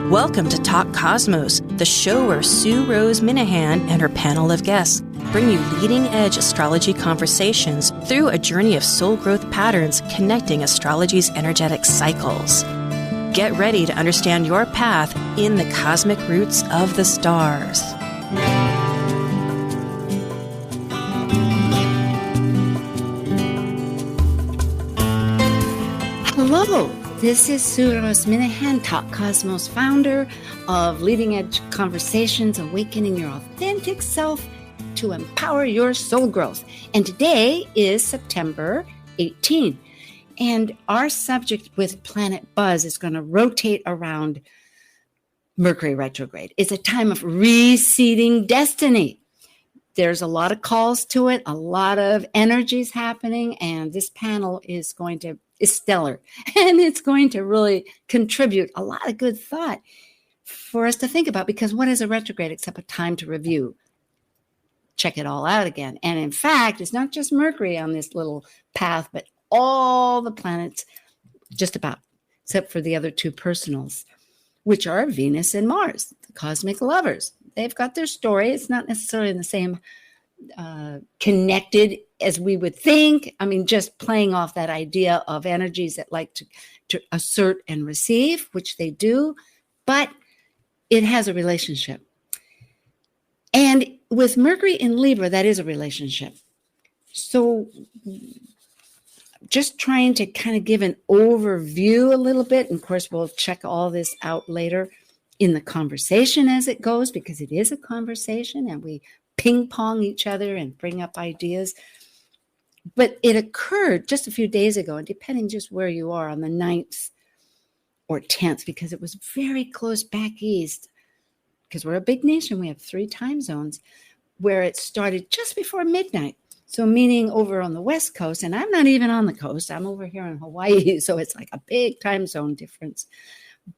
Welcome to Talk Cosmos, the show where Sue Minahan and her panel of guests bring you leading-edge astrology conversations through a journey of soul growth patterns connecting astrology's energetic cycles. Get ready to understand your path in the cosmic roots of the stars. Hello, this is Sue Minahan, Talk Cosmos founder of Leading Edge Conversations, Awakening Your Authentic Self to Empower Your Soul Growth. And today is September 18. And our subject with Planet Buzz is going to rotate around Mercury retrograde. It's a time of reseeding destiny. There's a lot of calls to it, a lot of energies happening, and this panel is stellar. And it's going to really contribute a lot of good thought for us to think about, because what is a retrograde except a time to review? Check it all out again. And in fact, it's not just Mercury on this little path, but all the planets, just about, except for the other two personals, which are Venus and Mars, the cosmic lovers. They've got their story. It's not necessarily in the same connected as we would think. I mean, just playing off that idea of energies that like to assert and receive, which they do, but it has a relationship. And with Mercury in Libra, that is a relationship. So just trying to kind of give an overview a little bit. And of course, we'll check all this out later in the conversation as it goes, because it is a conversation and we ping pong each other and bring up ideas. But it occurred just a few days ago, and depending just where you are, on the 9th or 10th, because it was very close back east, because we're a big nation. We have 3 time zones where it started just before midnight. So meaning over on the West Coast, and I'm not even on the coast. I'm over here in Hawaii. So it's like a big time zone difference.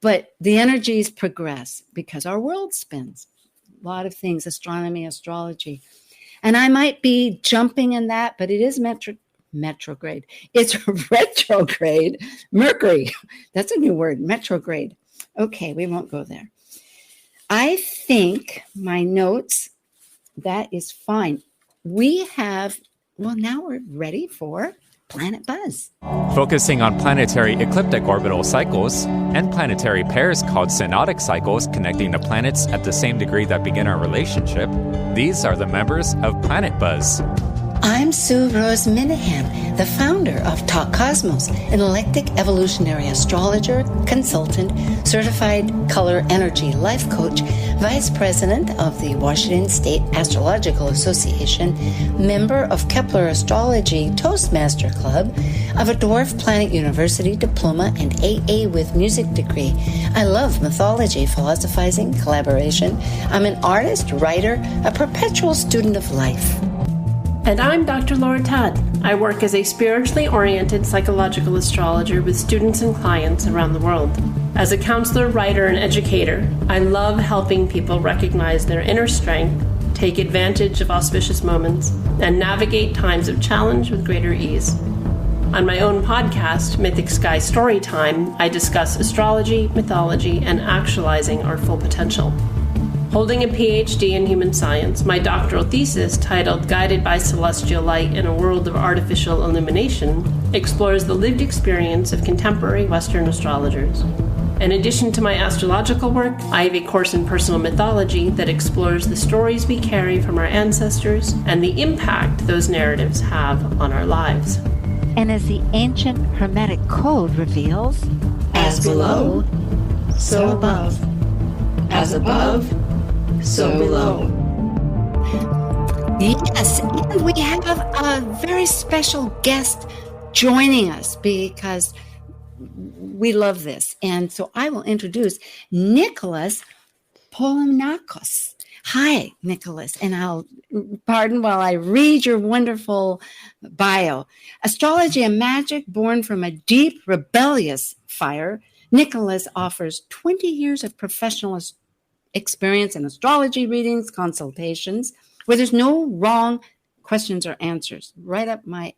But the energies progress because our world spins. A lot of things, astronomy, astrology. And I might be jumping in that, but it is retrograde. It's retrograde. Mercury. That's a new word, retrograde. Okay, we won't go there. I think my notes, that is fine. We have, now we're ready for Planet Buzz. Focusing on planetary ecliptic orbital cycles and planetary pairs called synodic cycles connecting the planets at the same degree that begin our relationship, these are the members of Planet Buzz. I'm Sue Minahan, the founder of Talk Cosmos, an eclectic evolutionary astrologer, consultant, certified color energy life coach, vice president of the Washington State Astrological Association, member of Kepler Astrology Toastmaster Club, of a Dwarf Planet University diploma and AA with music degree. I love mythology, philosophizing, collaboration. I'm an artist, writer, a perpetual student of life. And I'm Dr. Laura Todd. I work as a spiritually oriented psychological astrologer with students and clients around the world. As a counselor, writer, and educator, I love helping people recognize their inner strength, take advantage of auspicious moments, and navigate times of challenge with greater ease. On my own podcast, Mythic Sky Storytime, I discuss astrology, mythology, and actualizing our full potential. Holding a Ph.D. in human science, my doctoral thesis, titled Guided by Celestial Light in a World of Artificial Illumination, explores the lived experience of contemporary Western astrologers. In addition to my astrological work, I have a course in personal mythology that explores the stories we carry from our ancestors and the impact those narratives have on our lives. And as the ancient Hermetic code reveals, as below, so above. As above, so below. Yes, and we have a very special guest joining us because we love this. And so I will introduce Nicholas Polonakos. Hi, Nicholas, and I'll pardon while I read your wonderful bio. Astrology and magic, born from a deep, rebellious fire, Nicholas offers 20 years of professional experience in astrology readings, consultations, where there's no wrong questions or answers. Right up my,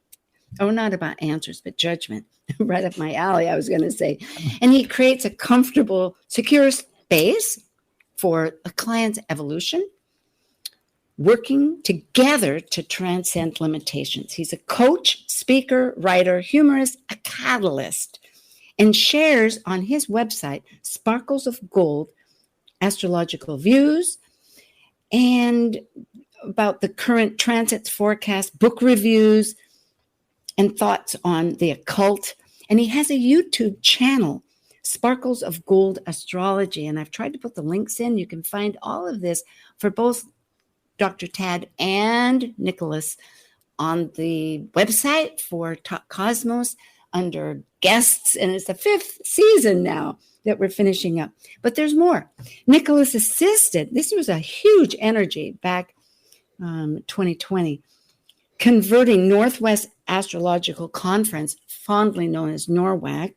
not about answers, but judgment. Right up my alley, I was going to say. And he creates a comfortable, secure base for a client's evolution, working together to transcend limitations. He's a coach, speaker, writer, humorist, a catalyst, and shares on his website, Sparkles of Gold, astrological views and about the current transits forecast, book reviews, and thoughts on the occult. And he has a YouTube channel, Sparkles of Gold Astrology. And I've tried to put the links in. You can find all of this for both Dr. Tad and Nicholas on the website for Talk Cosmos under guests. And it's the 5th season now that we're finishing up. But there's more. Nicholas assisted. This was a huge energy back 2020, converting Northwest Astrological Conference, fondly known as NORWAC,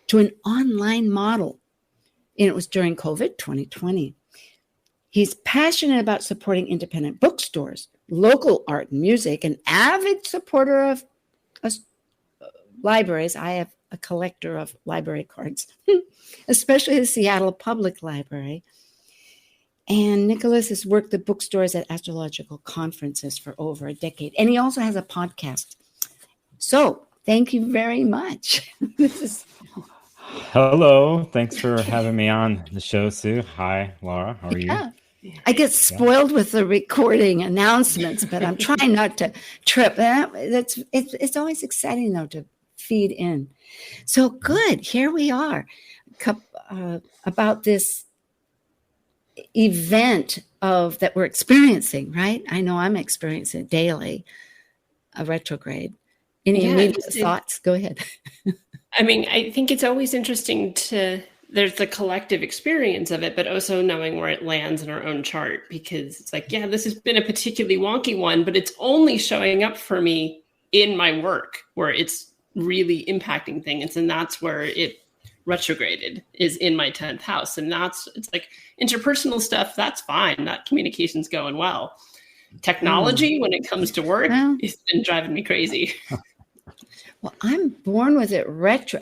to an online model. And it was during COVID 2020. He's passionate about supporting independent bookstores, local art and music, an avid supporter of libraries. I have a collector of library cards, especially the Seattle Public Library. And Nicholas has worked the bookstores at astrological conferences for over a decade. And he also has a podcast. So thank you very much. Hello. Thanks for having me on the show, Sue. Hi, Laura. How are you? I get spoiled with the recording announcements, but I'm trying not to trip. It's always exciting, though, to feed in. So good. Here we are about this event that we're experiencing, right? I know I'm experiencing it daily, a retrograde. Any immediate thoughts? Go ahead. I mean, I think it's always interesting there's the collective experience of it, but also knowing where it lands in our own chart, because it's like, yeah, this has been a particularly wonky one, but it's only showing up for me in my work where it's really impacting things. And that's where it retrograded, is in my 10th house. And it's like interpersonal stuff. That's fine. That communication's going well. Technology, when it comes to work, it's been driving me crazy. Well, I'm born with it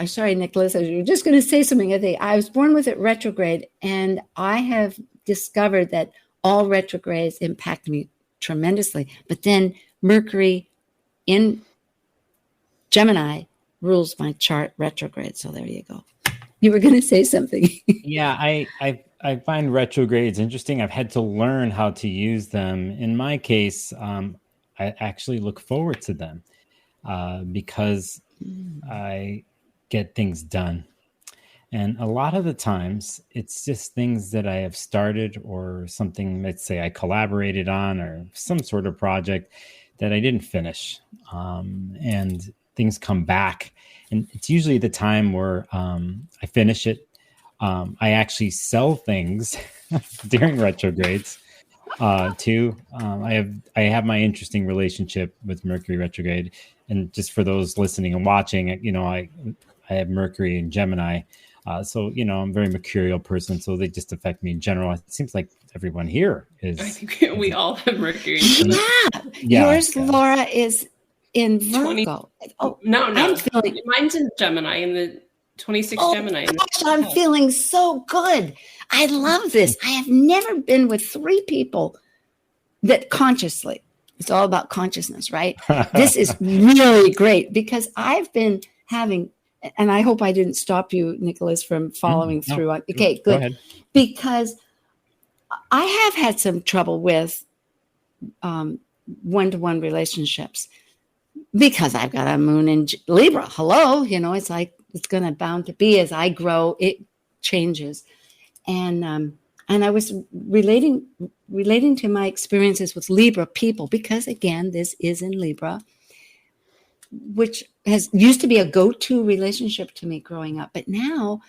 sorry, Nicholas, I was just going to say something. I was born with it retrograde, and I have discovered that all retrogrades impact me tremendously. But then Mercury in Gemini rules my chart retrograde. So there you go. You were going to say something. Yeah, I find retrogrades interesting. I've had to learn how to use them. In my case, I actually look forward to them. Because I get things done. And a lot of the times it's just things that I have started or something, let's say I collaborated on, or some sort of project that I didn't finish. And things come back. And it's usually the time where I finish it. I actually sell things during retrogrades. Too. I have my interesting relationship with Mercury retrograde. And just for those listening and watching, I have Mercury in Gemini. So, I'm a very mercurial person. So they just affect me in general. It seems like everyone here is. I think we all have Mercury. Yours, Laura, is in Virgo. No. Mine's in Gemini, in the 26th Gemini. Gosh, I'm feeling so good. I love this. I have never been with 3 people that consciously, it's all about consciousness, right? This is really great, because I've been having, and I hope I didn't stop you, Nicholas, from following through on. Okay, good. Go ahead. Because I have had some trouble with one-to-one relationships, because I've got a moon in Libra. Hello, it's like, it's going to bound to be, as I grow, it changes. And I was relating to my experiences with Libra people, because again, this is in Libra, which used to be a go-to relationship to me growing up. But now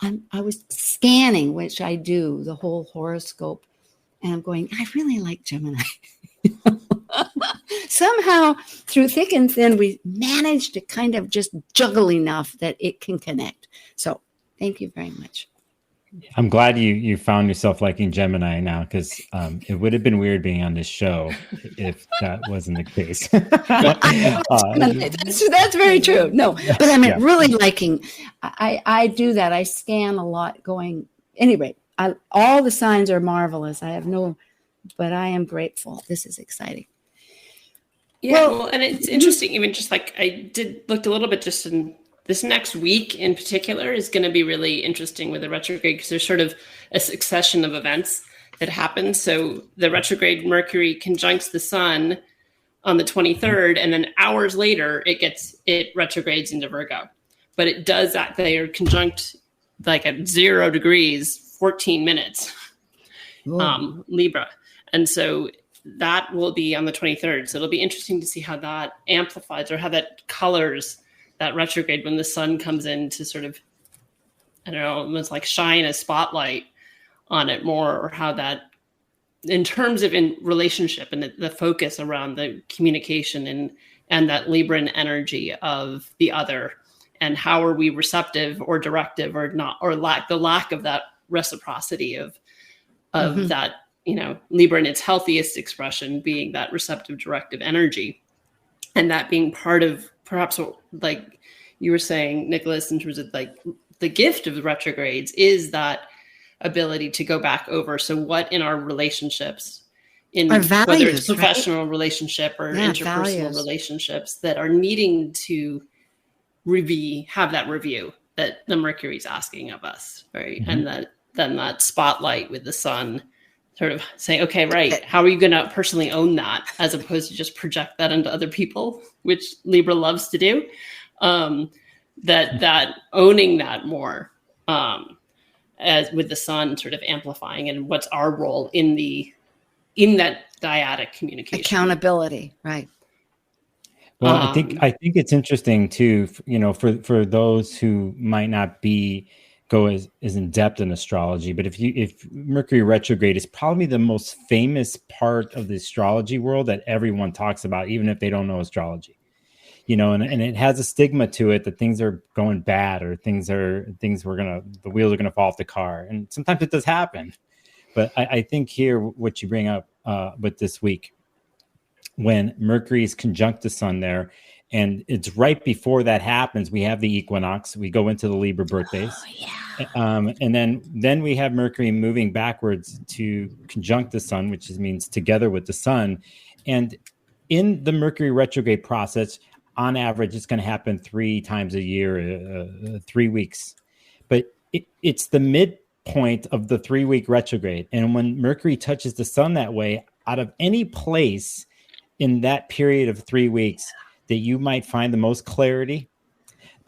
I was scanning, which I do, the whole horoscope, and I'm going, I really like Gemini. Somehow, through thick and thin, we managed to kind of just juggle enough that it can connect. So thank you very much. I'm glad you found yourself liking Gemini now, because it would have been weird being on this show if that wasn't the case. That's very true. No, but I'm really liking, I do that. I scan a lot going, anyway, all the signs are marvelous. But I am grateful. This is exciting. Yeah, well, and it's interesting, even just like I looked a little bit just in this next week in particular is going to be really interesting with the retrograde, because there's sort of a succession of events that happen. So the retrograde Mercury conjuncts the sun on the 23rd, and then hours later it retrogrades into Virgo. But it does that, they are conjunct like at 0 degrees, 14 minutes, Libra. And so that will be on the 23rd. So it'll be interesting to see how that amplifies or how that colors that retrograde when the sun comes in to sort of, I don't know, almost like shine a spotlight on it more, or how that, in terms of in relationship and the focus around the communication and that Libran energy of the other, and how are we receptive or directive or not, or the lack of that reciprocity of that, Libra in its healthiest expression being that receptive, directive energy. And that being part of perhaps what, like you were saying, Nicholas, in terms of like the gift of the retrogrades is that ability to go back over. So what in our relationships, our values, whether it's professional relationship or interpersonal relationships, that are needing to have that review that the Mercury's asking of us, right? Mm-hmm. And then that spotlight with the sun sort of saying, okay, right, how are you going to personally own that, as opposed to just project that into other people, which Libra loves to do. That owning that more, as with the sun sort of amplifying, and what's our role in that dyadic communication, accountability, right? Well, I think it's interesting too, for those who might not go as in depth in astrology, but if Mercury retrograde is probably the most famous part of the astrology world that everyone talks about, even if they don't know astrology, and it has a stigma to it that things are going bad, or the wheels are gonna fall off the car, and sometimes it does happen. But I think here what you bring up with this week, when Mercury is conjunct the sun there, and it's right before that happens, we have the equinox. We go into the Libra birthdays. Oh, yeah. And then we have Mercury moving backwards to conjunct the sun, which means together with the sun. And in the Mercury retrograde process, on average, it's going to happen 3 times a year, 3 weeks. But it's the midpoint of the 3-week retrograde. And when Mercury touches the sun that way, out of any place in that period of 3 weeks that you might find the most clarity,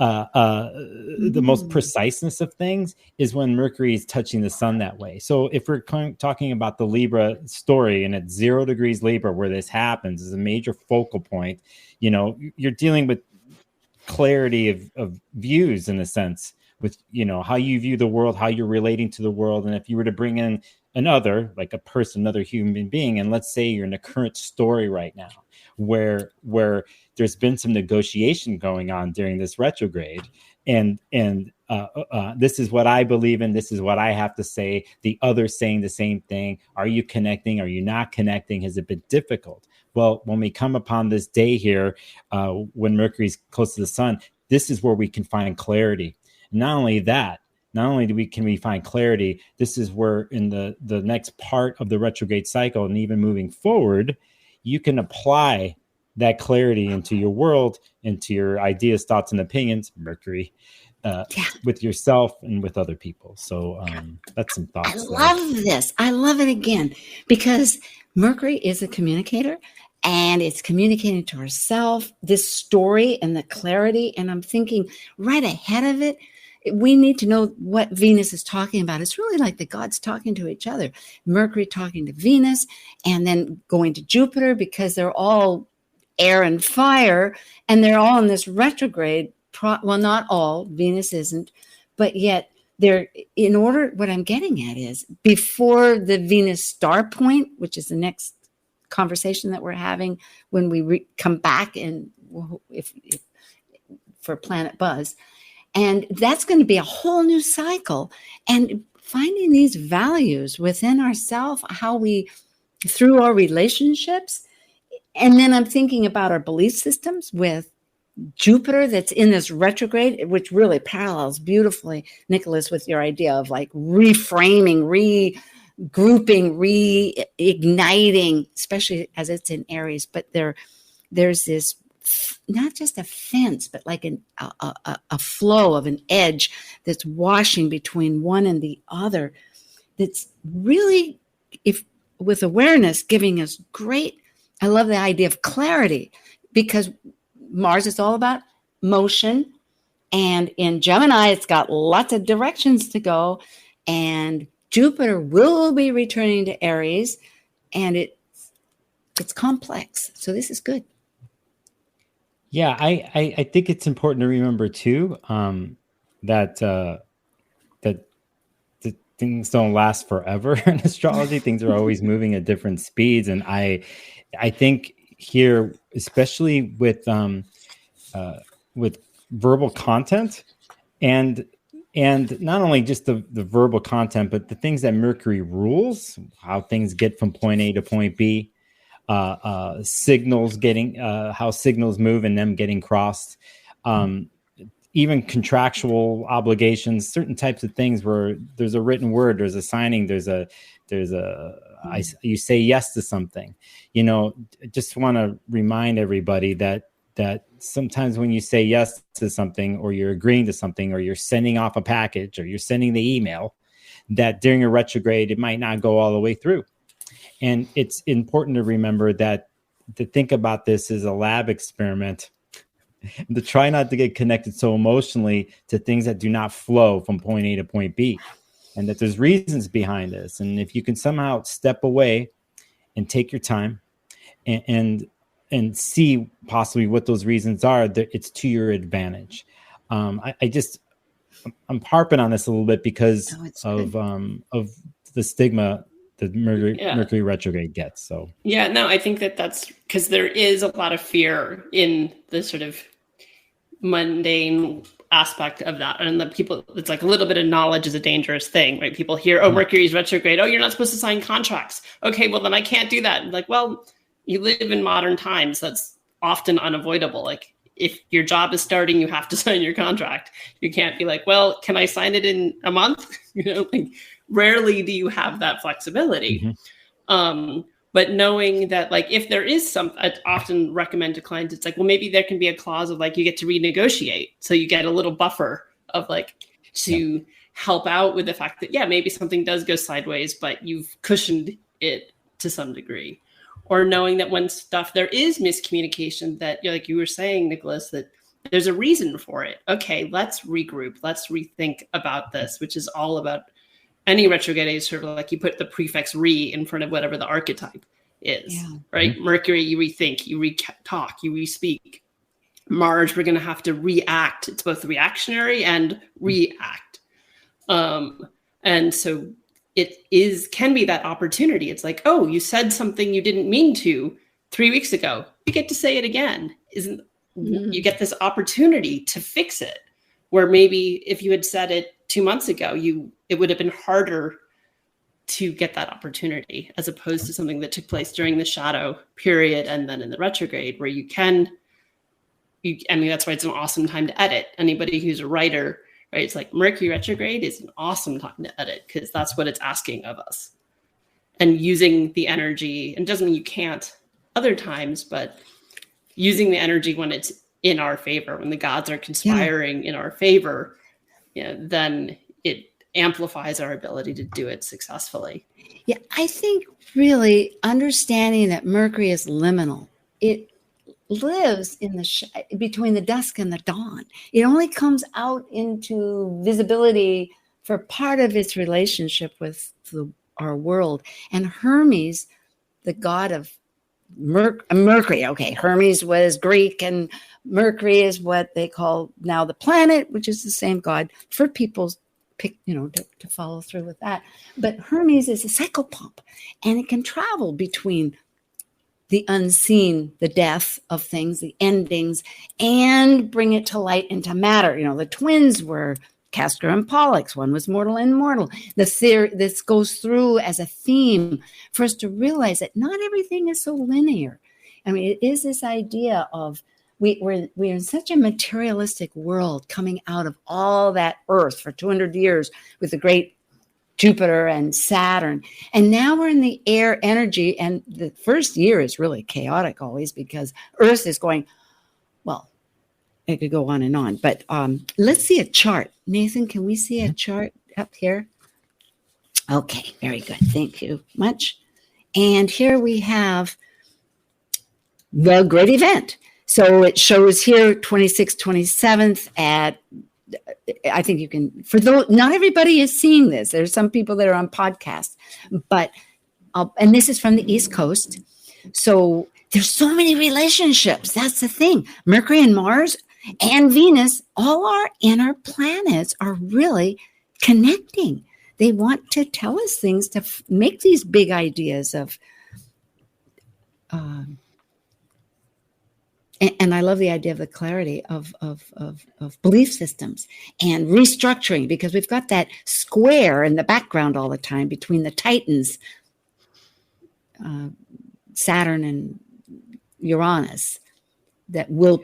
the most preciseness of things, is when Mercury is touching the sun that way. So if we're talking about the Libra story, and at 0 degrees Libra where this happens is a major focal point, you're dealing with clarity of views, in a sense, with, how you view the world, how you're relating to the world. And if you were to bring in another, like a person, another human being, and let's say you're in a current story right now where there's been some negotiation going on during this retrograde, and this is what I believe in, this is what I have to say, the other saying the same thing. Are you connecting? Are you not connecting? Has it been difficult? Well, when we come upon this day here, when Mercury's close to the sun, this is where we can find clarity. Not only that, not only can we find clarity, this is where in the next part of the retrograde cycle, and even moving forward, you can apply that clarity into your world, into your ideas, thoughts, and opinions, Mercury, with yourself and with other people. So that's some thoughts. I love this. I love it again, because Mercury is a communicator, and it's communicating to herself this story and the clarity. And I'm thinking right ahead of it, we need to know what Venus is talking about. It's really like the gods talking to each other. Mercury talking to Venus, and then going to Jupiter, because they're all air and fire, and they're all in this retrograde. Well, not all, Venus isn't, but yet what I'm getting at is, before the Venus star point, which is the next conversation that we're having when we come back, and if for Planet Buzz, and that's going to be a whole new cycle, and finding these values within ourselves, how we, through our relationships. And then I'm thinking about our belief systems with Jupiter that's in this retrograde, which really parallels beautifully, Nicholas, with your idea of like reframing, regrouping, reigniting, especially as it's in Aries. But there's this, not just a fence, but like a flow of an edge that's washing between one and the other. That's really, if with awareness, giving us great. I love the idea of clarity, because Mars is all about motion, and in Gemini, it's got lots of directions to go, and Jupiter will be returning to Aries, and it's complex. So this is good. Yeah, I think it's important to remember too that things don't last forever in astrology. Things are always moving at different speeds, and I think here, especially with verbal content, and not only just the verbal content, but the things that Mercury rules, how things get from point A to point B. Signals getting how signals move and them getting crossed, even contractual obligations, certain types of things where there's a written word, there's a signing, you say yes to something. I just want to remind everybody that sometimes when you say yes to something, or you're agreeing to something, or you're sending off a package, or you're sending the email, that during a retrograde it might not go all the way through. And it's important to remember to think about this as a lab experiment, and to try not to get connected so emotionally to things that do not flow from point A to point B, and that there's reasons behind this. And if you can somehow step away and take your time and see possibly what those reasons are, that it's to your advantage. I'm harping on this a little bit because of the stigma the Mercury retrograde gets. So I think that's because there is a lot of fear in the sort of mundane aspect of that, and the people, it's like a little bit of knowledge is a dangerous thing, right? People hear, oh, Mercury's retrograde, oh, you're not supposed to sign contracts. Okay, well then I can't do that. Like, well, you live in modern times. That's often unavoidable. Like, if your job is starting, you have to sign your contract. You can't be like, well, can I sign it in a month? Rarely do you have that flexibility. Mm-hmm. But knowing that, like, if there is I often recommend to clients, it's like, well, maybe there can be a clause of like, you get to renegotiate. So you get a little buffer of like, to help out with the fact that, maybe something does go sideways, but you've cushioned it to some degree. Or knowing that when there is miscommunication, that, like you were saying, Nicholas, that there's a reason for it. Okay, let's regroup. Let's rethink about this, which is all about any retrograde is sort of like you put the prefix re in front of whatever the archetype is, right? Mm-hmm. Mercury, you rethink, you re-talk, you re-speak. Mars, we're going to have to react. It's both reactionary and react. And so it can be that opportunity. It's like, oh, you said something you didn't mean to 3 weeks ago. You get to say it again. You get this opportunity to fix it, where maybe if you had said it 2 months ago, it would have been harder to get that opportunity, as opposed to something that took place during the shadow period and then in the retrograde, where that's why it's an awesome time to edit. Anybody who's a writer, right? It's like Mercury retrograde is an awesome time to edit, because that's what it's asking of us. And using the energy, and it doesn't mean you can't other times, but using the energy when it's in our favor, when the gods are conspiring in our favor, then it amplifies our ability to do it successfully. Yeah, I think really understanding that Mercury is liminal. It lives in between the dusk and the dawn. It only comes out into visibility for part of its relationship with our world. And Hermes, the god of Mercury. Okay, Hermes was Greek, and Mercury is what they call now the planet, which is the same god for people's pick, to follow through with that. But Hermes is a psychopomp, and it can travel between the unseen, the death of things, the endings, and bring it to light into matter. The twins were Castor and Pollux. One was mortal and immortal. This goes through as a theme for us to realize that not everything is so linear. I mean, it is this idea of we're in such a materialistic world, coming out of all that Earth for 200 years with the great Jupiter and Saturn. And now we're in the air energy. And the first year is really chaotic always, because Earth is going, well, it could go on and on. But let's see a chart. Nathan, can we see a chart up here? Okay, very good. Thank you much. And here we have the great event. So it shows here 26th, 27th at, I think you can, for those, not everybody is seeing this. There's some people that are on podcasts, but, and this is from the East Coast. So there's so many relationships. That's the thing. Mercury and Mars and Venus, all our inner planets are really connecting. They want to tell us things to make these big ideas of, and I love the idea of the clarity of belief systems and restructuring, because we've got that square in the background all the time between the Titans, Saturn and Uranus, that will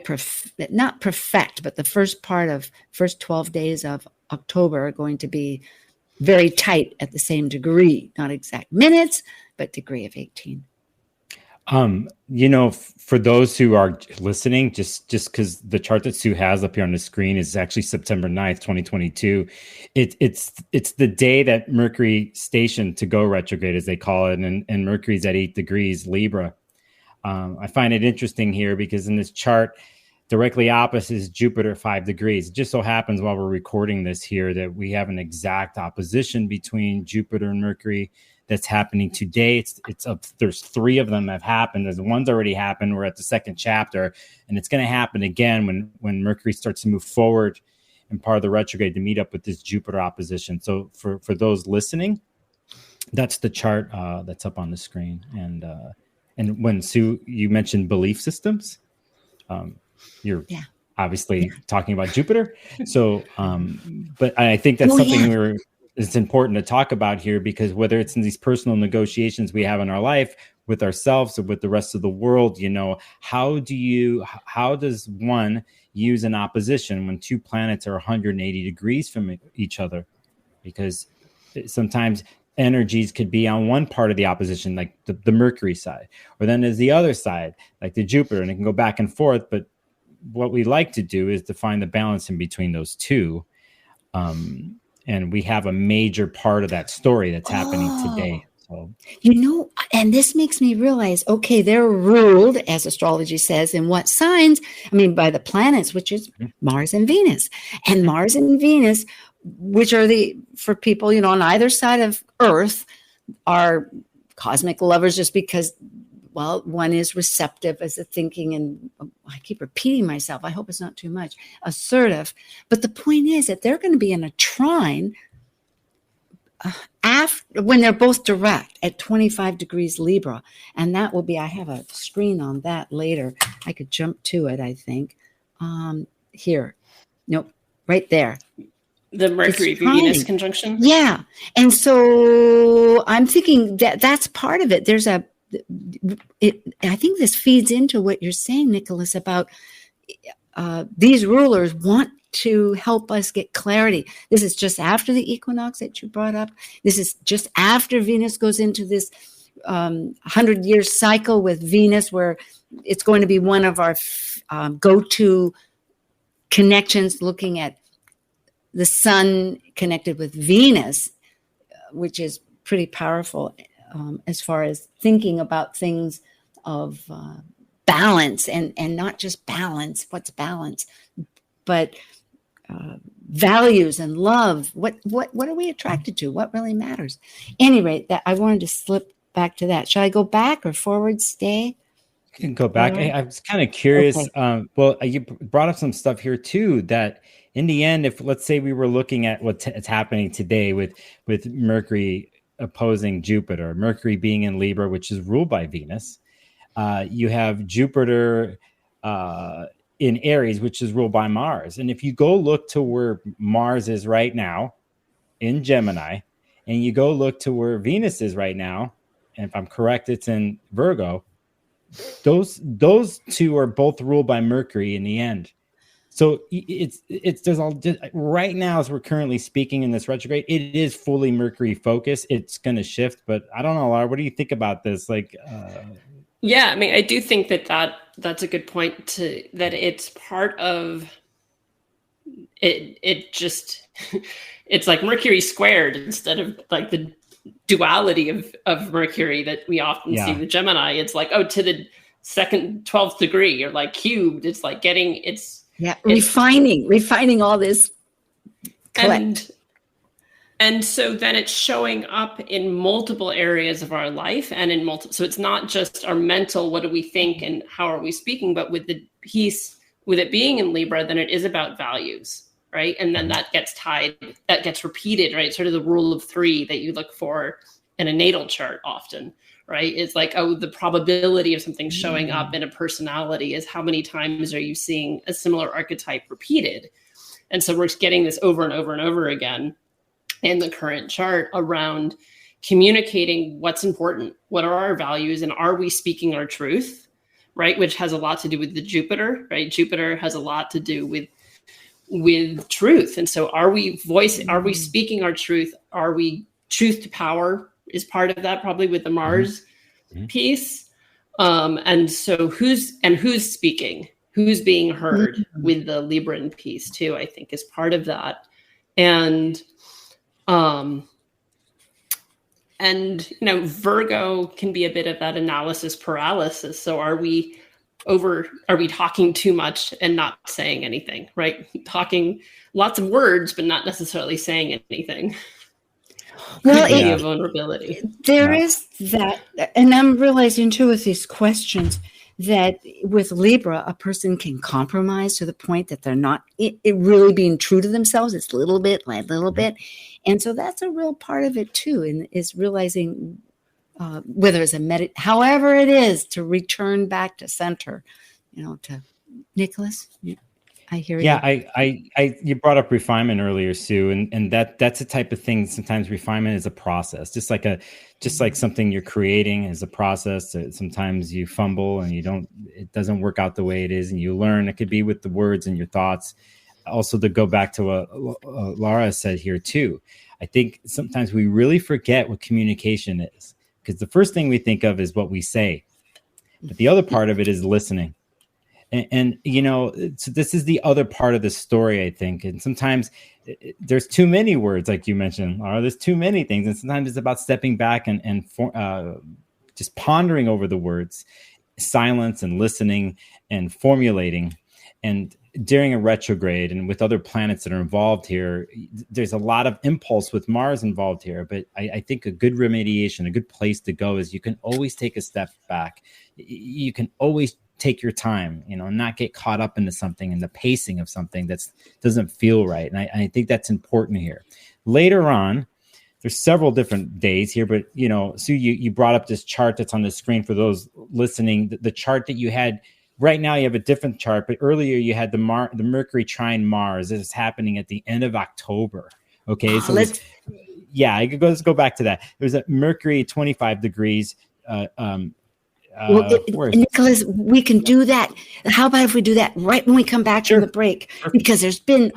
not perfect, but the first 12 days of October are going to be very tight at the same degree, not exact minutes, but degree of 18. For those who are listening, just because the chart that Sue has up here on the screen is actually September 9th, 2022. It's the day that Mercury stationed to go retrograde, as they call it, and Mercury's at 8 degrees Libra. I find it interesting here because in this chart, directly opposite is Jupiter 5 degrees. It just so happens while we're recording this here that we have an exact opposition between Jupiter and Mercury that's happening today. There's 3 of them have happened. There's one's already happened. We're at the 2nd chapter, and it's going to happen again when Mercury starts to move forward in part of the retrograde to meet up with this Jupiter opposition. So for those listening, that's the chart that's up on the screen. And when Sue, you mentioned belief systems, you're obviously talking about Jupiter. So, but I think that's something it's important to talk about here, because whether it's in these personal negotiations we have in our life with ourselves or with the rest of the world, how does one use an opposition when 2 planets are 180 degrees from each other? Because sometimes energies could be on one part of the opposition, like the Mercury side, or then there's the other side, like the Jupiter, and it can go back and forth. But what we like to do is to find the balance in between those two. And we have a major part of that story that's happening today. So, and this makes me realize, okay, they're ruled, as astrology says, in what signs? I mean, by the planets, which is Mars and Venus. And Mars and Venus, which are for people, on either side of Earth, are cosmic lovers, just because, well, one is receptive as a thinking, and I keep repeating myself, I hope it's not too much, assertive. But the point is that they're going to be in a trine when they're both direct at 25 degrees Libra. And that will be, I have a screen on that later. I could jump to it, I think. Here. Nope, right there. The Mercury-Venus conjunction? Yeah. And so I'm thinking that's part of it. I think this feeds into what you're saying, Nicholas, about these rulers want to help us get clarity. This is just after the equinox that you brought up. This is just after Venus goes into this 100-year cycle with Venus, where it's going to be one of our go-to connections, looking at the sun connected with Venus, which is pretty powerful as far as thinking about things of balance, and not just balance, what's balance, but values and love. What are we attracted to? What really matters? Any rate, that I wanted to slip back to that. Shall I go back or forward? Stay? You can go back. I was kind of curious. Okay. Well, you brought up some stuff here too, that in the end, if let's say we were looking at what's happening today with Mercury opposing Jupiter, Mercury being in Libra, which is ruled by Venus, you have Jupiter in Aries, which is ruled by Mars. And if you go look to where Mars is right now in Gemini, and you go look to where Venus is right now, and if I'm correct, it's in Virgo, those two are both ruled by Mercury in the end. So there's all right now, as we're currently speaking in this retrograde, it is fully Mercury focused. It's going to shift, but I don't know, Laura, what do you think about this? Yeah, I mean, I do think that's a good point, that it's part of it. It just, it's like Mercury squared instead of like the duality of Mercury that we often see with Gemini. It's like, to the second 12th degree, or like cubed. It's like refining all this. And so then it's showing up in multiple areas of our life, and in so it's not just our mental, what do we think and how are we speaking, but with the piece, with it being in Libra, then it is about values, right? And then that gets repeated, right? Sort of the rule of 3 that you look for in a natal chart often, right? It's like, the probability of something showing up in a personality is how many times are you seeing a similar archetype repeated? And so we're getting this over and over and over again in the current chart around communicating what's important, what are our values, and are we speaking our truth, right? Which has a lot to do with the Jupiter, right? Jupiter has a lot to do with truth. And so are we speaking our truth? Are we truth to power is part of that, probably with the Mars piece. And so who's speaking, who's being heard with the Libran piece too, I think is part of that. And Virgo can be a bit of that analysis paralysis. So are we talking too much and not saying anything, right? Talking lots of words, but not necessarily saying anything. Well, vulnerability. There is that. And I'm realizing too with these questions that with Libra, a person can compromise to the point that they're not really being true to themselves. It's a little bit. And so that's a real part of it too. And is realizing whether it's however it is to return back to center, to Nicholas. I hear you. Yeah, you brought up refinement earlier, Sue, and that's the type of thing. Sometimes refinement is a process, just like something you're creating is a process. Sometimes you fumble and it doesn't work out the way it is, and you learn. It could be with the words and your thoughts. Also, to go back to what Laura said here too, I think sometimes we really forget what communication is, because the first thing we think of is what we say, but the other part of it is listening. And so this is the other part of the story, I think. And sometimes there's too many words, like you mentioned, Laura. There's too many things. And sometimes it's about stepping back and just pondering over the words, silence and listening and formulating. And during a retrograde and with other planets that are involved here, there's a lot of impulse with Mars involved here. But I think a good remediation, a good place to go is you can always take a step back. You can always take your time, not get caught up into something and the pacing of something that doesn't feel right. And I think that's important here. Later on, there's several different days here, but Sue, you brought up this chart that's on the screen for those listening. The chart that you had right now, you have a different chart, but earlier you had the Mercury trine Mars. This is happening at the end of October. Okay, so let's go back to that. There's a Mercury 25 degrees. Nicholas, we can do that. How about if we do that right when we come back from the break? Because there's been,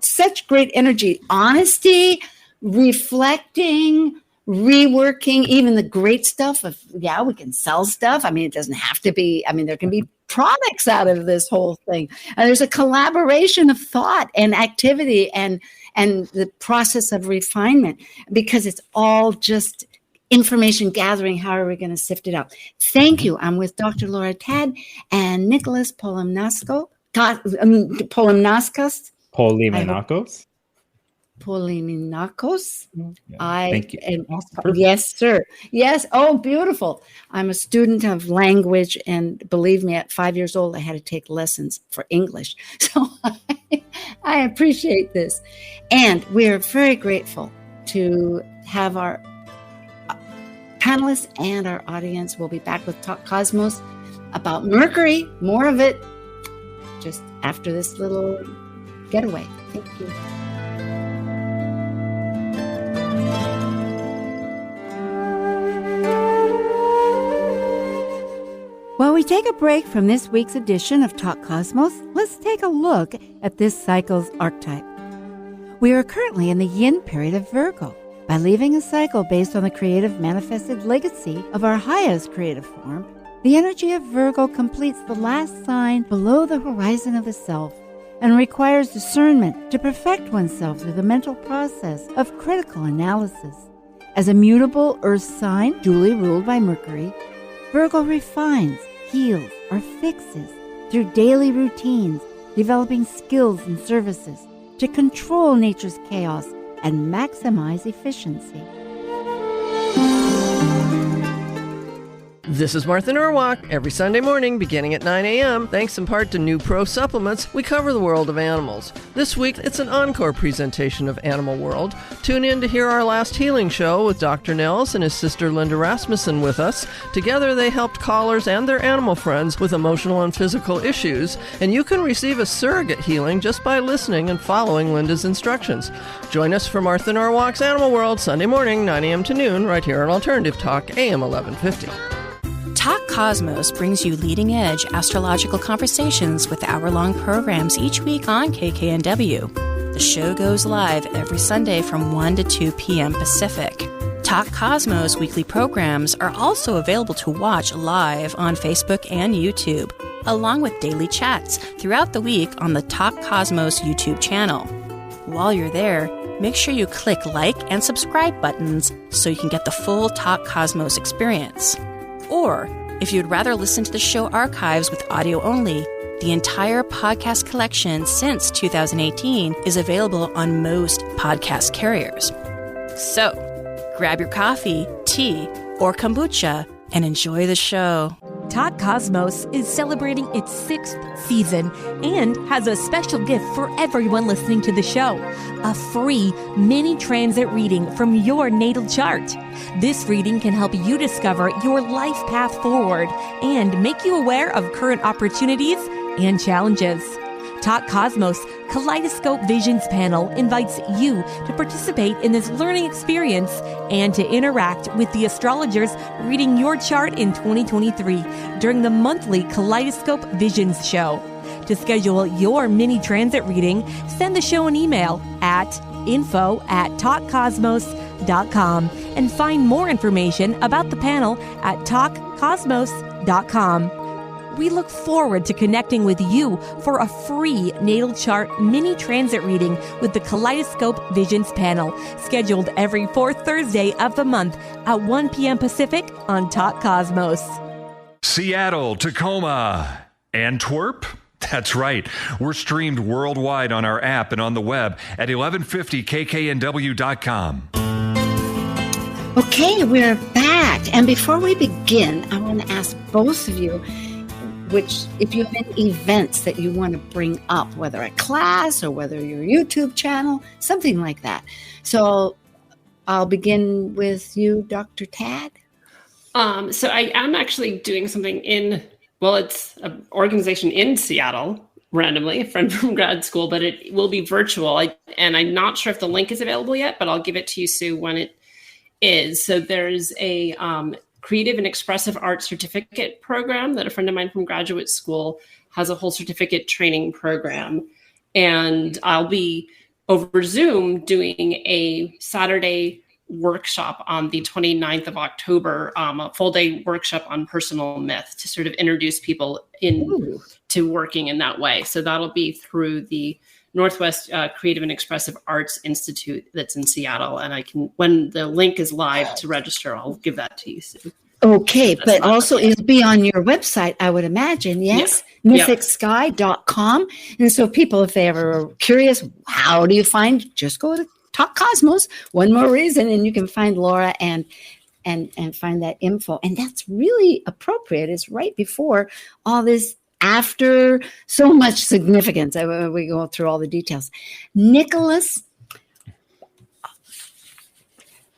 such great energy, honesty, reflecting, reworking, even the great stuff of, we can sell stuff. I mean, it doesn't have to be, there can be products out of this whole thing. And there's a collaboration of thought and activity and the process of refinement, because it's all just information gathering. How are we going to sift it out? Thank you. I'm with Dr. Laura Tad and Nicholas Polymenakos. Thank you. Yes, sir. Yes. Oh, beautiful. I'm a student of language, and believe me, at 5 years old, I had to take lessons for English. So I appreciate this. And we're very grateful to have our panelists and our audience. Will be back with Talk Cosmos about Mercury. More of it just after this little getaway. Thank you. While we take a break from this week's edition of Talk Cosmos, let's take a look at this cycle's archetype. We are currently in the yin period of Virgo. By leaving a cycle based on the creative manifested legacy of our highest creative form, the energy of Virgo completes the last sign below the horizon of the self and requires discernment to perfect oneself through the mental process of critical analysis. As a mutable earth sign duly ruled by Mercury, Virgo refines, heals, or fixes through daily routines, developing skills and services to control nature's chaos and maximize efficiency. This is Martha Norwalk. Every Sunday morning, beginning at 9 a.m., thanks in part to New Pro Supplements, we cover the world of animals. This week, it's an encore presentation of Animal World. Tune in to hear our last healing show with Dr. Nels and his sister Linda Rasmussen with us. Together, they helped callers and their animal friends with emotional and physical issues, and you can receive a surrogate healing just by listening and following Linda's instructions. Join us for Martha Norwalk's Animal World, Sunday morning, 9 a.m. to noon, right here on Alternative Talk, AM 1150. Talk Cosmos brings you leading-edge astrological conversations with hour-long programs each week on KKNW. The show goes live every Sunday from 1 to 2 p.m. Pacific. Talk Cosmos weekly programs are also available to watch live on Facebook and YouTube, along with daily chats throughout the week on the Talk Cosmos YouTube channel. While you're there, make sure you click like and subscribe buttons so you can get the full Talk Cosmos experience. Or, if you'd rather listen to the show archives with audio only, the entire podcast collection since 2018 is available on most podcast carriers. So, grab your coffee, tea, or kombucha and enjoy the show. Talk Cosmos is celebrating its 6th season and has a special gift for everyone listening to the show, a free mini transit reading from your natal chart. This reading can help you discover your life path forward and make you aware of current opportunities and challenges. Talk Cosmos Kaleidoscope Visions panel invites you to participate in this learning experience and to interact with the astrologers reading your chart in 2023 during the monthly Kaleidoscope Visions show. To schedule your mini transit reading, send the show an email at info@talkcosmos.com and find more information about the panel at talkcosmos.com. We look forward to connecting with you for a free natal chart mini transit reading with the Kaleidoscope Visions panel, scheduled every 4th Thursday of the month at 1 p.m. Pacific on Talk Cosmos. Seattle, Tacoma, Antwerp? That's right. We're streamed worldwide on our app and on the web at 1150kknw.com. Okay, we're back. And before we begin, I want to ask both of you, if you have any events that you want to bring up, whether a class or whether your YouTube channel, something like that. So I'll begin with you, Dr. Tad. So I am actually doing something it's an organization in Seattle, randomly, a friend from grad school, but it will be virtual. And I'm not sure if the link is available yet, but I'll give it to you, Sue, when it is. So there's a Creative and Expressive Art Certificate program that a friend of mine from graduate school has, a whole certificate training program. And I'll be over Zoom doing a Saturday workshop on the 29th of October, a full day workshop on personal myth to sort of introduce people to working in that way. So that'll be through the Northwest Creative and Expressive Arts Institute that's in Seattle. And I can, when the link is live to register, I'll give that to you, Sue. Okay, but also it'll be on your website, I would imagine, yes? Yeah. mythicsky.com. And so people, if they ever are curious, how do you find, just go to Talk Cosmos, one more reason, and you can find Laura and find that info. And that's really appropriate. It's right before all this, after so much significance. We go through all the details. Nicholas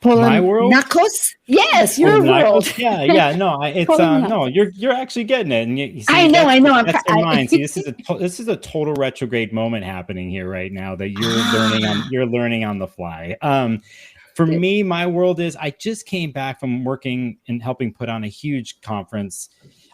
Polonakos? Yes, your world. Yeah. No, it's no. You're actually getting it. And you see, I know. That's in mind. See, this is a total retrograde moment happening here right now that you're learning on the fly. For me, my world is, I just came back from working and helping put on a huge conference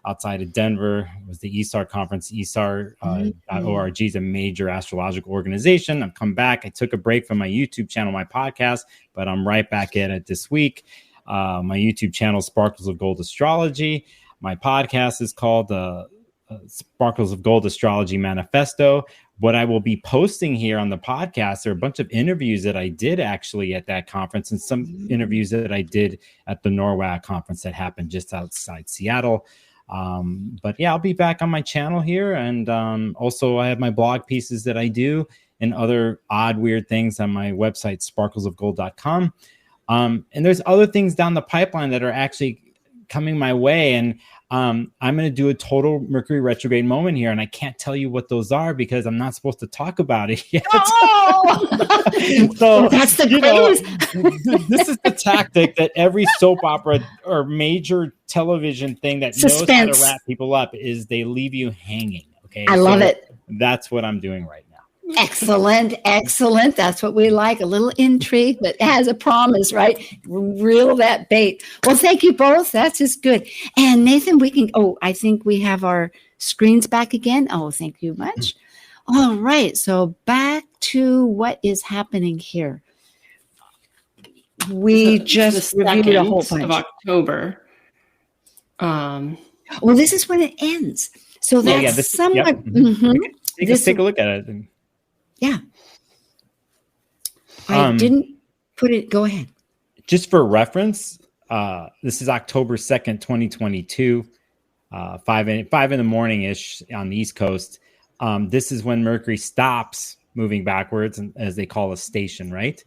outside of Denver. It was the ESAR conference. ESAR.org is a major astrological organization. I've come back. I took a break from my YouTube channel, my podcast, but I'm right back at it this week. My YouTube channel, Sparkles of Gold Astrology. My podcast is called Sparkles of Gold Astrology Manifesto. What I will be posting here on the podcast are a bunch of interviews that I did actually at that conference, and some interviews that I did at the NORWAC conference that happened just outside Seattle. But yeah, I'll be back on my channel here. And also I have my blog pieces that I do and other odd, weird things on my website, sparklesofgold.com. And there's other things down the pipeline that are actually coming my way. And I'm going to do a total Mercury retrograde moment here. And I can't tell you what those are because I'm not supposed to talk about it yet. Oh! So that's the craze. This is the tactic that every soap opera or major television thing that knows how to wrap people up is they leave you hanging. Okay. I love it. That's what I'm doing right now. Excellent. That's what we like. A little intrigue, but has a promise, right? Reel that bait. Well, thank you both. That's just good. And Nathan, I think we have our screens back again. Oh, thank you much. All right. So back to what is happening here. We just reviewed a whole bunch. Of October. Well, this is when it ends. So that's somewhat. Yep. Take a look at it. Yeah. I didn't put it. Go ahead. Just for reference, this is October 2nd, 2022, 5 in the morning-ish on the East Coast. This is when Mercury stops moving backwards, as they call a station, right?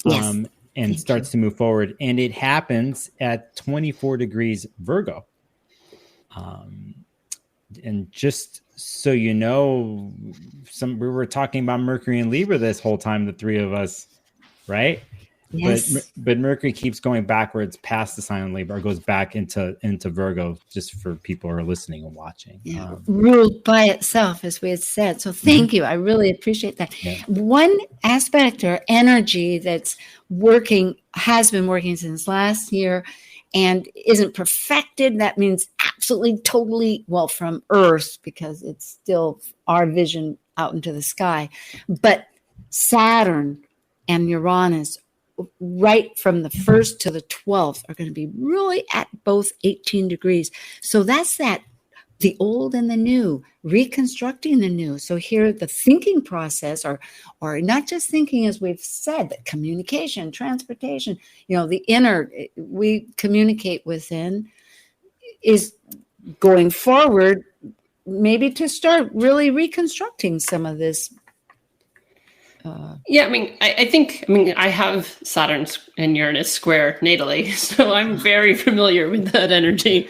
Yes. And starts to move forward. And it happens at 24 degrees Virgo. And just so you know, we were talking about Mercury and Libra this whole time, the three of us, right? Yes. But Mercury keeps going backwards past the sign of Libra, or goes back into Virgo, just for people who are listening and watching. Yeah. Ruled by itself, as we had said. So thank you. I really appreciate that. Yeah. One aspect or energy that's has been working since last year and isn't perfected. That means absolutely, totally, from Earth, because it's still our vision out into the sky. But Saturn and Uranus, right from the 1st to the 12th, are going to be really at both 18 degrees. So that's the old and the new, reconstructing the new. So here the thinking process, or not just thinking, as we've said, but communication, transportation, the inner we communicate within, is going forward, maybe to start really reconstructing some of this. I think I have Saturn and Uranus square natally, so I'm very familiar with that energy.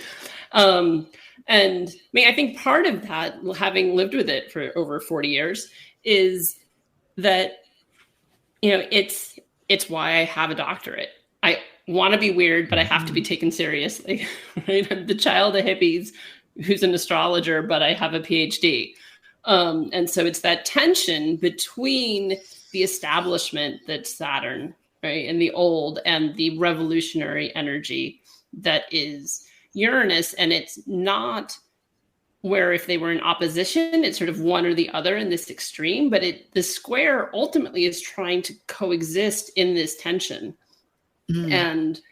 And I think part of that, having lived with it for over 40 years, is that, it's why I have a doctorate. I want to be weird, but I have to be taken seriously. Right? I'm the child of hippies who's an astrologer, but I have a Ph.D. And so it's that tension between the establishment that's Saturn, right, and the old, and the revolutionary energy that is Uranus. And it's not where if they were in opposition, it's sort of one or the other in this extreme, but the square ultimately is trying to coexist in this tension and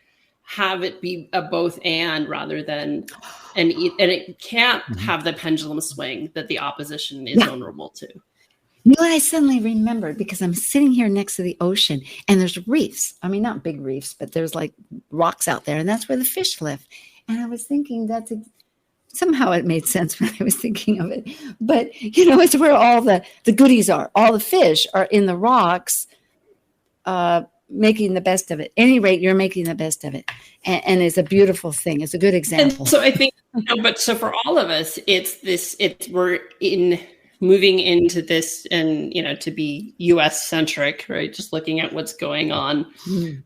have it be a both and rather than and it can't have the pendulum swing that the opposition is vulnerable to. You know what I suddenly remembered, because I'm sitting here next to the ocean and there's reefs. I mean, not big reefs, but there's like rocks out there, and that's where the fish live. And I was thinking somehow it made sense when I was thinking of it. But, it's where all the goodies are. All the fish are in the rocks, making the best of it. At any rate, you're making the best of it. And it's a beautiful thing. It's a good example. And so I think, so for all of us, we're moving into this, and, to be US centric, right? Just looking at what's going on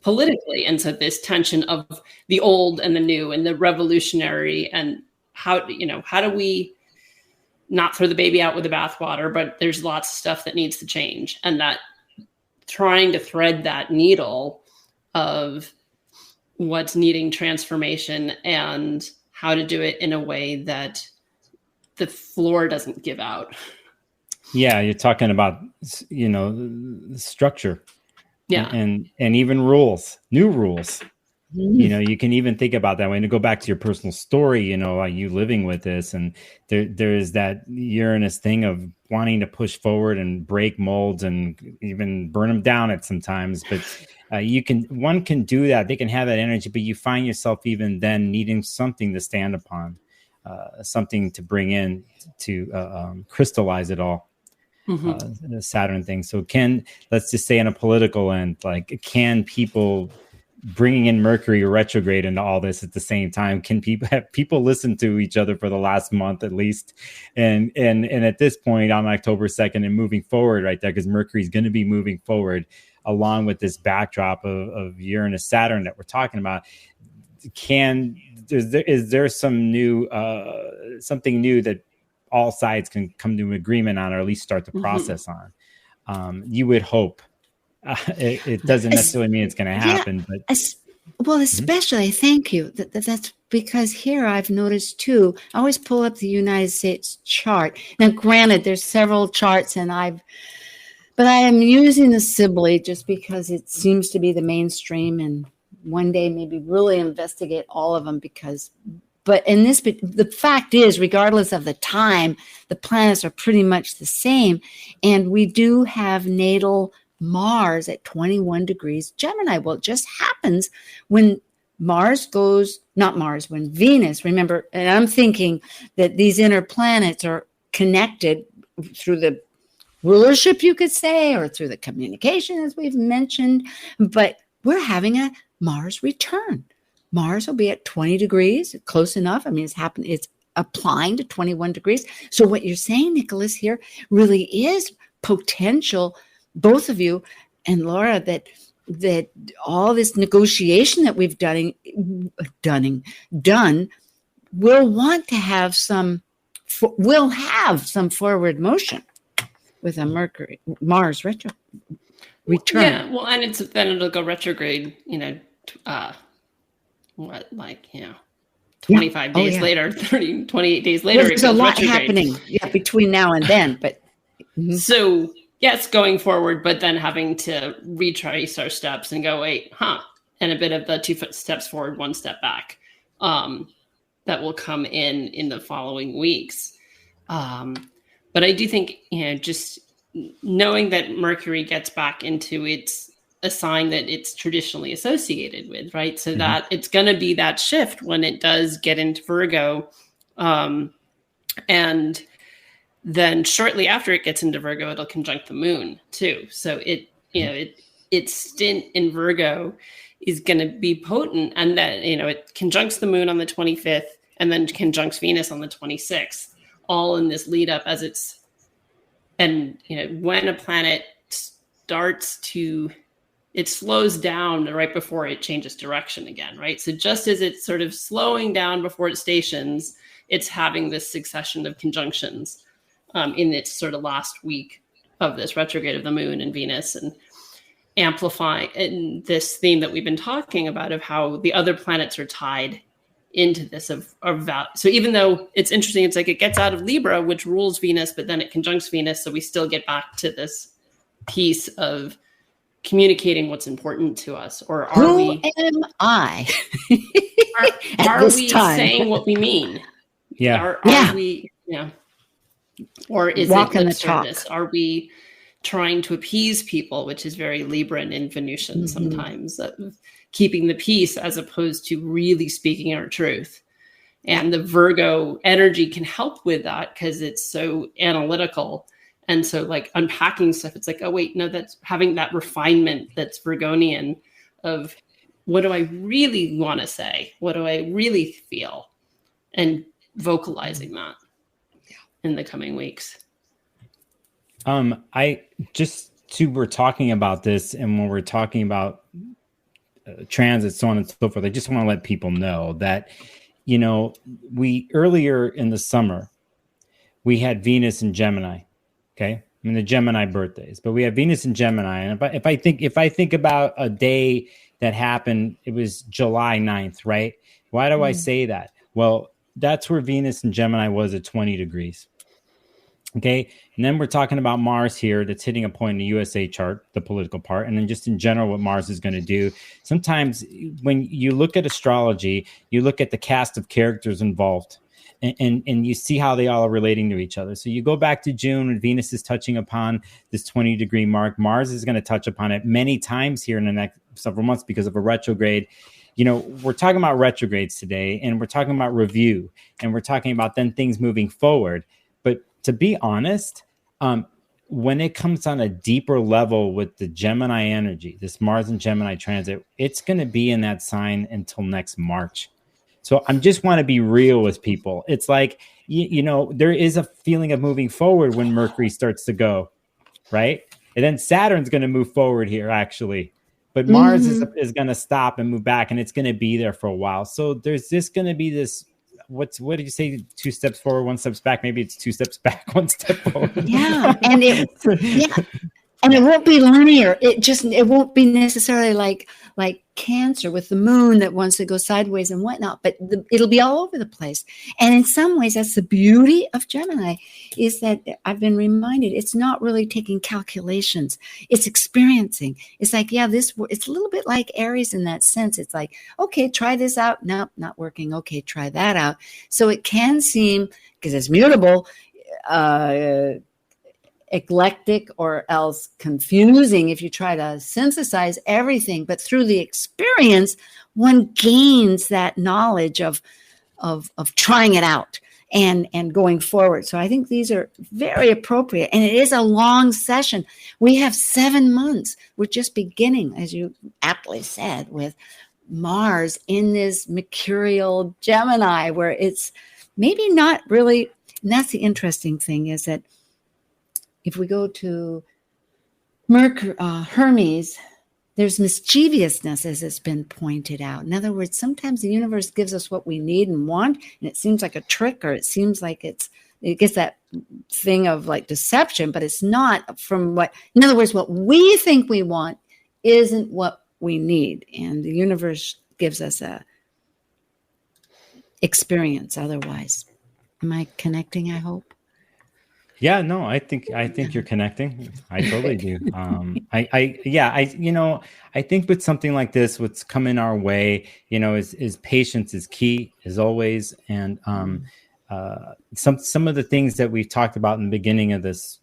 politically. And so this tension of the old and the new and the revolutionary, and how do we not throw the baby out with the bathwater, but there's lots of stuff that needs to change, and that trying to thread that needle of what's needing transformation and how to do it in a way that the floor doesn't give out. Yeah, you're talking about, structure. Yeah. And even rules, new rules. You can even think about that way. And to go back to your personal story, are you living with this? And there is that Uranus thing of wanting to push forward and break molds and even burn them down at sometimes. But one can do that. They can have that energy, but you find yourself even then needing something to stand upon, something to bring in to crystallize it all. The Saturn thing. So let's just say on a political end, like, can people bringing in Mercury retrograde into all this at the same time, can people listen to each other for the last month at least? And at this point on October 2nd and moving forward right there, because Mercury is going to be moving forward along with this backdrop of Uranus Saturn that we're talking about. Is there some new something new that all sides can come to an agreement on, or at least start the process on? You would hope. It doesn't necessarily mean it's going to happen, but especially thank you. That's because here I've noticed too. I always pull up the United States chart. Now, granted, there's several charts, but I am using the Sibley just because it seems to be the mainstream, and one day maybe really investigate all of them But the fact is, regardless of the time, the planets are pretty much the same, and we do have natal Mars at 21 degrees Gemini. Well, it just happens when when Venus, remember, and I'm thinking that these inner planets are connected through the rulership, you could say, or through the communication, as we've mentioned, but we're having a Mars return. Mars will be at 20 degrees, close enough. I mean, it's applying to 21 degrees. So what you're saying, Nicholas, here really is potential, both of you and Laura, that all this negotiation that we've done will want to have will have some forward motion with a Mars return. Yeah, well, and then it'll go retrograde, 25 days later, 30, 28 days later. There's a lot happening between now and then. But So, yes, going forward, but then having to retrace our steps and go, and a bit of the 2 steps forward, 1 step back, that will come in the following weeks. But I do think, just knowing that Mercury gets back into a sign that it's traditionally associated with, right? So that it's going to be that shift when it does get into Virgo. And then shortly after it gets into Virgo, it'll conjunct the moon too. So its stint in Virgo is going to be potent. And then, it conjuncts the moon on the 25th and then conjuncts Venus on the 26th, all in this lead up when a planet starts to, it slows down right before it changes direction again, right? So just as it's sort of slowing down before it stations, it's having this succession of conjunctions in its sort of last week of this retrograde of the moon and Venus, and amplifying this theme that we've been talking about of how the other planets are tied into this of value. So even though it's interesting, it's like it gets out of Libra, which rules Venus, but then it conjuncts Venus. So we still get back to this piece of communicating what's important to us. Or are we? Who am I? Are we saying what we mean? Yeah. Are we? Yeah. Or is Walk it in lip the talk. service? Are we trying to appease people, which is very Libran and Venusian sometimes, of keeping the peace as opposed to really speaking our truth? And the Virgo energy can help with that because it's so analytical. And so like unpacking stuff, it's like, oh, wait, no, that's having that refinement that's Virgonian of what do I really want to say? What do I really feel? And vocalizing that in the coming weeks. We're talking about this, and when we're talking about transits, so on and so forth, I just want to let people know that, we earlier in the summer, we had Venus in Gemini. Okay. I mean, the Gemini birthdays, but we have Venus in Gemini. And if I think about a day that happened, it was July 9th, right? Why do I say that? Well, that's where Venus and Gemini was at 20 degrees. Okay. And then we're talking about Mars here that's hitting a point in the USA chart, the political part. And then just in general, what Mars is going to do. Sometimes when you look at astrology, you look at the cast of characters involved and you see how they all are relating to each other. So you go back to June when Venus is touching upon this 20 degree mark. Mars is going to touch upon it many times here in the next several months because of a retrograde. You know, we're talking about retrogrades today, and we're talking about review, and we're talking about then things moving forward. But to be honest, when it comes on a deeper level with the Gemini energy, this Mars and Gemini transit, it's going to be in that sign until next March. So I just want to be real with people. It's like, you know, there is a feeling of moving forward when Mercury starts to go, right? And then Saturn's going to move forward here, actually. But Mars is going to stop and move back, and it's going to be there for a while. So there's just going to be this, what did you say? 2 steps forward, 1 step back. Maybe it's 2 steps back, 1 step forward. Yeah. And it won't be linear. It won't be necessarily like Cancer with the moon that wants to go sideways and whatnot, but it'll be all over the place. And in some ways, that's the beauty of Gemini, is that I've been reminded it's not really taking calculations. It's experiencing. It's like, it's a little bit like Aries in that sense. It's like, okay, try this out. Nope, not working. Okay, try that out. So it can seem, because it's mutable, eclectic or else confusing if you try to synthesize everything. But through the experience, one gains that knowledge of trying it out and going forward. So I think these are very appropriate. And it is a long session. We have 7 months. We're just beginning, as you aptly said, with Mars in this mercurial Gemini, where it's maybe not really. And that's the interesting thing, is that if we go to Mercury, Hermes, there's mischievousness, as it's been pointed out. In other words, sometimes the universe gives us what we need and want, and it seems like a trick, or it seems like it gets that thing of like deception, but it's not from what, in other words, what we think we want isn't what we need. And the universe gives us a experience otherwise. Am I connecting, I hope? Yeah, no, I think you're connecting. I totally do. I think with something like this, what's coming our way, is patience is key, as always. And some of the things that we've talked about in the beginning of this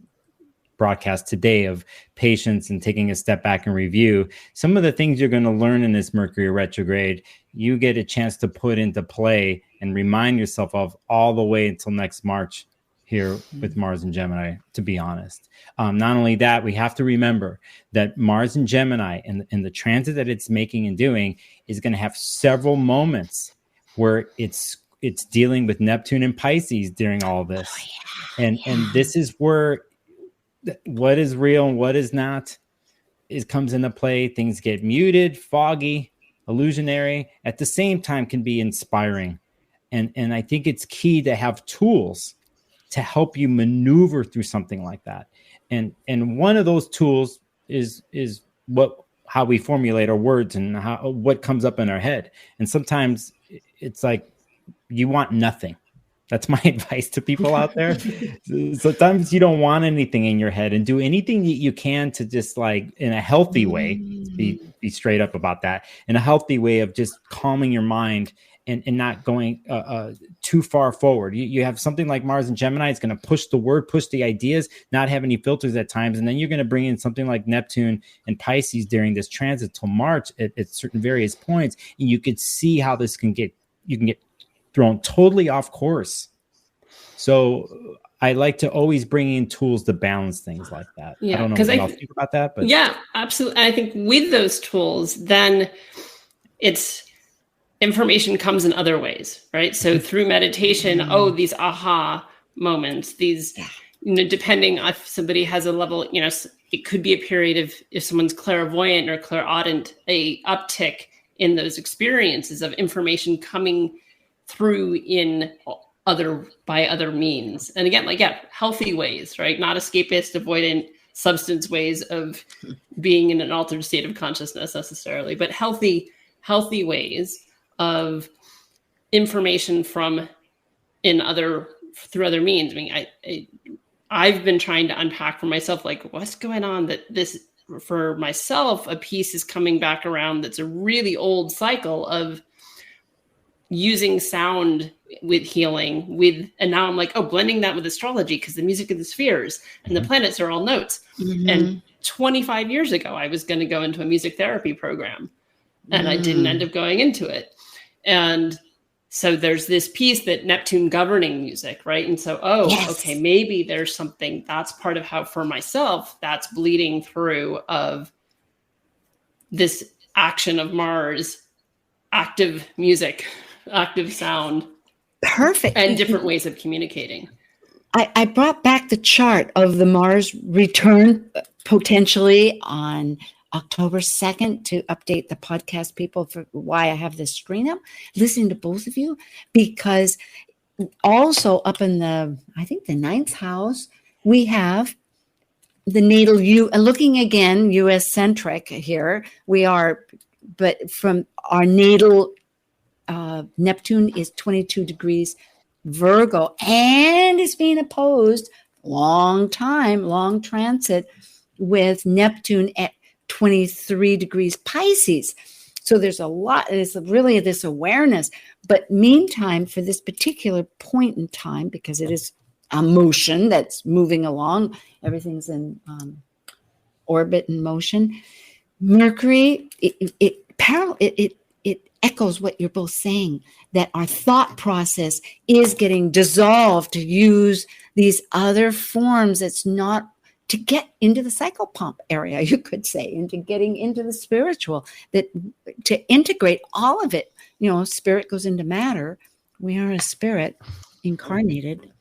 broadcast today, of patience and taking a step back and review, some of the things you're going to learn in this Mercury retrograde, you get a chance to put into play and remind yourself of all the way until next March here with Mars and Gemini, to be honest. Not only that, we have to remember that Mars and Gemini and the transit that it's making and doing is going to have several moments where it's dealing with Neptune and Pisces during all this. And this is where what is real and what is not comes into play. Things get muted, foggy, illusionary, at the same time can be inspiring. And I think it's key to have tools to help you maneuver through something like that. And one of those tools is how we formulate our words and what comes up in our head. And sometimes it's like you want nothing. That's my advice to people out there. Sometimes you don't want anything in your head, and do anything that you can to just, like, in a healthy way, be straight up about that, in a healthy way of just calming your mind and not going too far forward. You have something like Mars and Gemini. It's going to push the ideas, not have any filters at times. And then you're going to bring in something like Neptune and Pisces during this transit till March at certain various points. And you could see how this can get thrown totally off course. So I like to always bring in tools to balance things like that. Yeah, I don't know what y'all think about that, but yeah, absolutely. And I think with those tools, then it's information comes in other ways, right? So through meditation, these aha moments, these, depending if somebody has a level, it could be a period of, if someone's clairvoyant or clairaudient, a uptick in those experiences of information coming through by other means. And again, healthy ways, right? Not escapist, avoidant, substance ways of being in an altered state of consciousness necessarily, but healthy ways of information from through other means. I mean, I've been trying to unpack for myself, like, what's going on that this, for myself, a piece is coming back around that's a really old cycle of using sound with healing and now I'm like, blending that with astrology because the music of the spheres and the planets are all notes. And 25 years ago, I was going to go into a music therapy program and I didn't end up going into it. And so there's this piece that Neptune governing music, right? And so, okay, maybe there's something that's part of how for myself that's bleeding through of this action of Mars, active music, active sound. Perfect. And different ways of communicating. I brought back the chart of the Mars return potentially on October 2nd to update the podcast people for why I have this screen up, listening to both of you, because also up in the 9th house, we have the natal looking again, US centric here. We are, but from our natal, Neptune is 22 degrees Virgo, and it's being opposed long transit with Neptune at 23 degrees Pisces. So there's a lot, it's really this awareness. But meantime, for this particular point in time, because it is a motion that's moving along, everything's in orbit and motion. Mercury, it echoes what you're both saying, that our thought process is getting dissolved to use these other forms. It's not to get into the cycle pump area, you could say, into getting into the spiritual, that to integrate all of it. Spirit goes into matter. We are a spirit incarnated.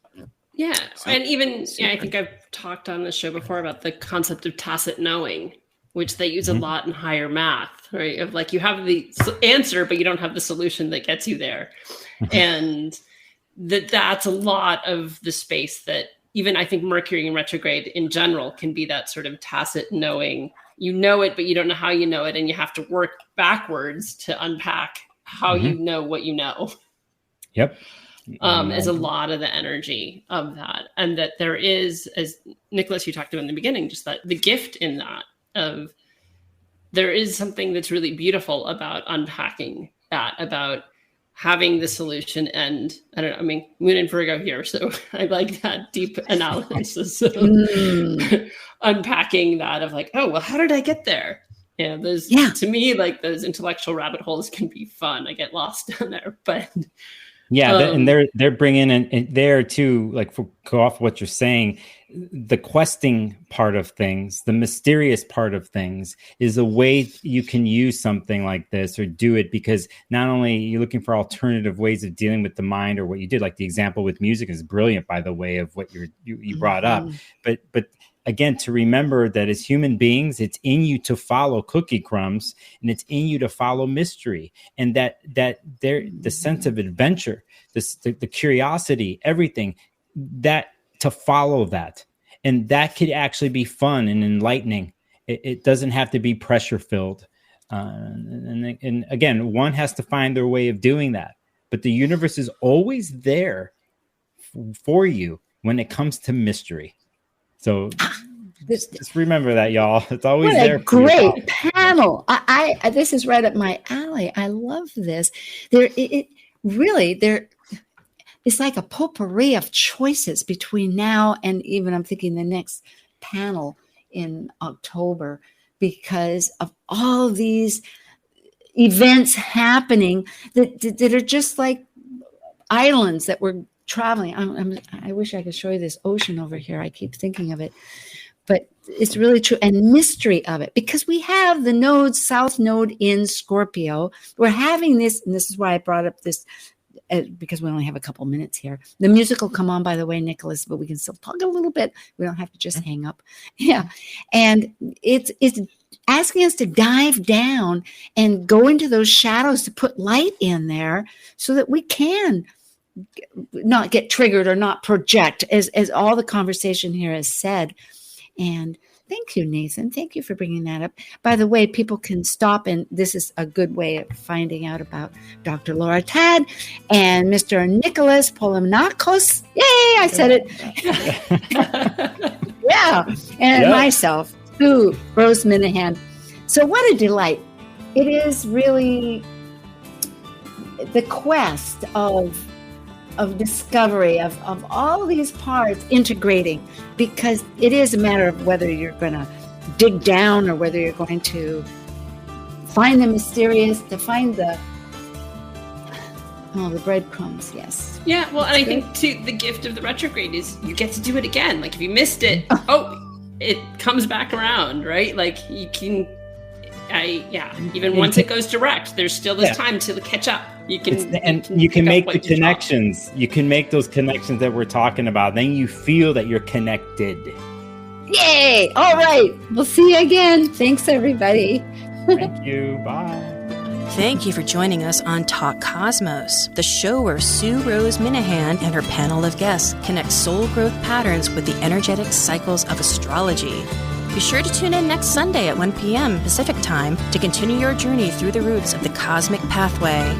Yeah. And even, I think I've talked on the show before about the concept of tacit knowing, which they use a lot in higher math, right? Of like, you have the answer, but you don't have the solution that gets you there. And that's a lot of the space that even I think Mercury in retrograde in general can be that sort of tacit knowing. You know it, but you don't know how you know it. And you have to work backwards to unpack how you know what you know. Yep. Is a lot of the energy of that. And that there is, as Nicholas, you talked about in the beginning, just that the gift in that of there is something that's really beautiful about unpacking that, about having the solution. And I don't know, I mean, Moon and Virgo here, so I like that deep analysis of unpacking that of like, how did I get there? To me, like those intellectual rabbit holes can be fun. I get lost down there, but and they're bringing in there too, like for go off what you're saying, the questing part of things, the mysterious part of things is a way you can use something like this or do it, because not only you're looking for alternative ways of dealing with the mind or what you did, like the example with music is brilliant, by the way, of what you brought up. But again, to remember that as human beings, it's in you to follow cookie crumbs and it's in you to follow mystery, and that the sense of adventure, the curiosity, everything that to follow that. And that could actually be fun and enlightening. It doesn't have to be pressure filled. And again, one has to find their way of doing that. But the universe is always there for you when it comes to mystery. So just remember that, y'all. It's always there. What a great panel. I this is right up my alley. I love this. It's like a potpourri of choices between now and even I'm thinking the next panel in October, because of all these events happening that are just like islands that we're traveling. I wish I could show you this ocean over here. I keep thinking of it, but it's really true. And mystery of it, because we have the South Node in Scorpio. We're having this, and this is why I brought up this, because we only have a couple minutes here. The music will come on, by the way, Nicholas, but we can still talk a little bit. We don't have to just hang up. Yeah. And it's asking us to dive down and go into those shadows, to put light in there so that we can not get triggered or not project, as all the conversation here has said. And Thank you, Nathan. Thank you for bringing that up. By the way, people can stop, and this is a good way of finding out about Dr. Laura Tad and Mr. Nicholas Polomenakos. Yay, I said it. Yeah, and myself, Sue Minahan. So what a delight. It is really the quest of discovery of all these parts integrating, because it is a matter of whether you're going to dig down or whether you're going to find the mysterious, to find the breadcrumbs. Yes. Yeah. Well, and I think too, the gift of the retrograde is you get to do it again. Like if you missed it, it comes back around, right? Like you can, even once it goes direct, there's still this time to catch up. You can make the connections. You can make those connections that we're talking about. Then you feel that you're connected. Yay! All right. We'll see you again. Thanks, everybody. Thank you. Bye. Thank you for joining us on Talk Cosmos, the show where Sue Minahan and her panel of guests connect soul growth patterns with the energetic cycles of astrology. Be sure to tune in next Sunday at 1 p.m. Pacific Time to continue your journey through the roots of the cosmic pathway.